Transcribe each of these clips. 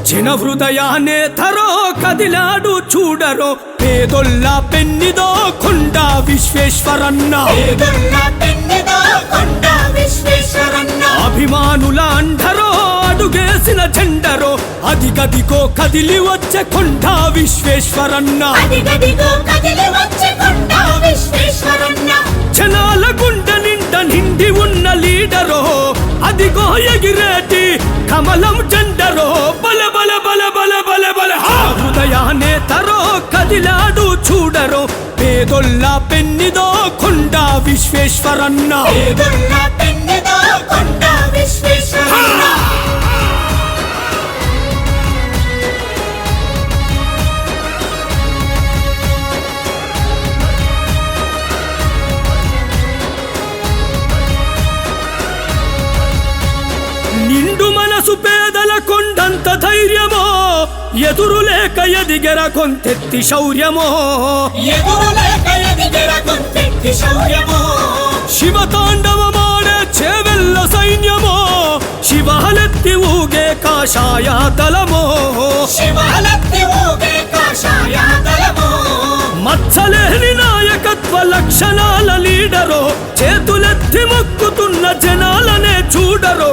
చిన్న హృదయానే తరో కదిలాడు చూడరో పేదొల్ల పెన్నిదో కొండ విశ్వేశ్వరన్న అభిమానుల అండరో అడుగేసిన జెండరో అదిగదిగో కదిలి వచ్చే కొండ విశ్వేశ్వరన్న జనాల గుండె నిండ నిండి ఉన్న లీడరో అదిగో ఎగిరేటి కమలం జెండరో బల బల బల బల బల బల హృదయానే తరో కదిలాడు చూడరో పేదొల్ల పెన్నిదో కొండ విశ్వేశ్వరన్న నిండు మనసు పేదల కొండంత ధైర్యమో ఎదురులేక ఎదిగెర కొంతెత్తి శౌర్యమో శివతాండవమాడే చేవెల్ల సైన్యమో శివాలెత్తి ఊగే కాషాయ దళమో మచ్చలేని నాయకత్వ లక్షణాల లీడరో చేతులెత్తి మొక్కుతున్న జనాలనే చూడరో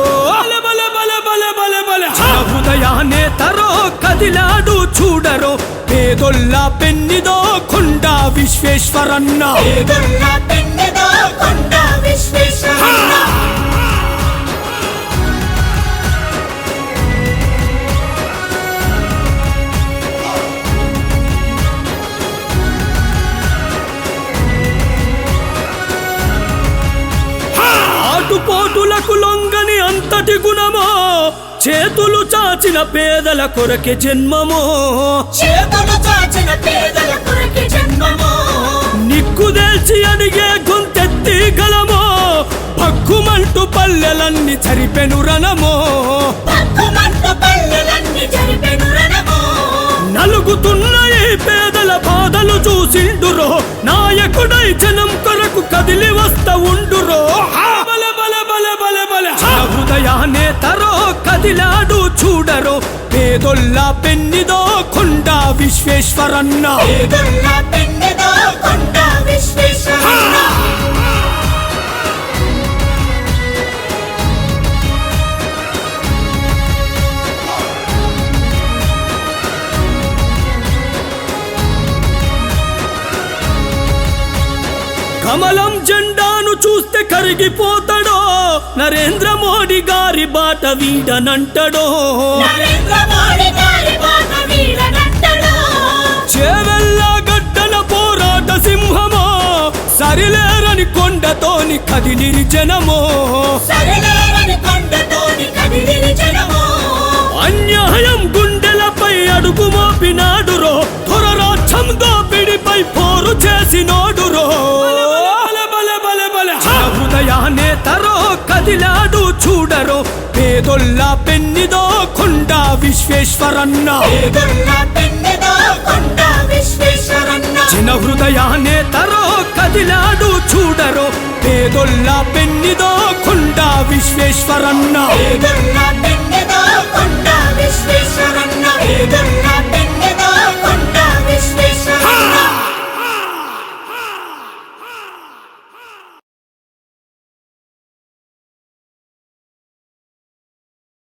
హృదయానే తరో కదిలాడు చూడరో పేదొల్ల పెన్నిదో కొండ విశ్వేశ్వరన్న ఆటుపోటులకు లొంగని అంతటి గుణమో చేతులు చాచిన పేదల కొరకే జన్మమో నిక్కుదేల్చి అడిగే గొంతెత్తి గలమో భక్కుమంటూ పల్లెలన్నీ చరిపెను రణమో నలుగుతున్న ఈ పేదల బాధలు చూసిండురో నాయకుడై జనం కొరకు కదిలి వస్త ఉండురో హృదయానే తరో కదిలాడు చూడరో పేదొల్ల పెన్నిదో కొండ విశ్వేశ్వరన్న కమలం జెండాను చూస్తే కరిగిపోతాడో నరేంద్ర మోడీ గారి బాట వీడనంటడో చేవెల్ల గడ్డల పోరాట సింహమో సరిలేరని కొండతోని కదిలిరి జనమో అన్యాయం గుండెలపై అడుగు మోపినాడురో ధొరరాజ్యం దోపిడిపై పోరు చేసినోడురో హృదయానే తరో కదిలాడు చూడరో పేదొల్ల పెన్నిదో కొండ విశ్వేశ్వరన్న చిన్న హృదయానే తరో కదిలాడు చూడరో పేదొల్ల పెన్నిదో కొండ విశ్వేశ్వరన్న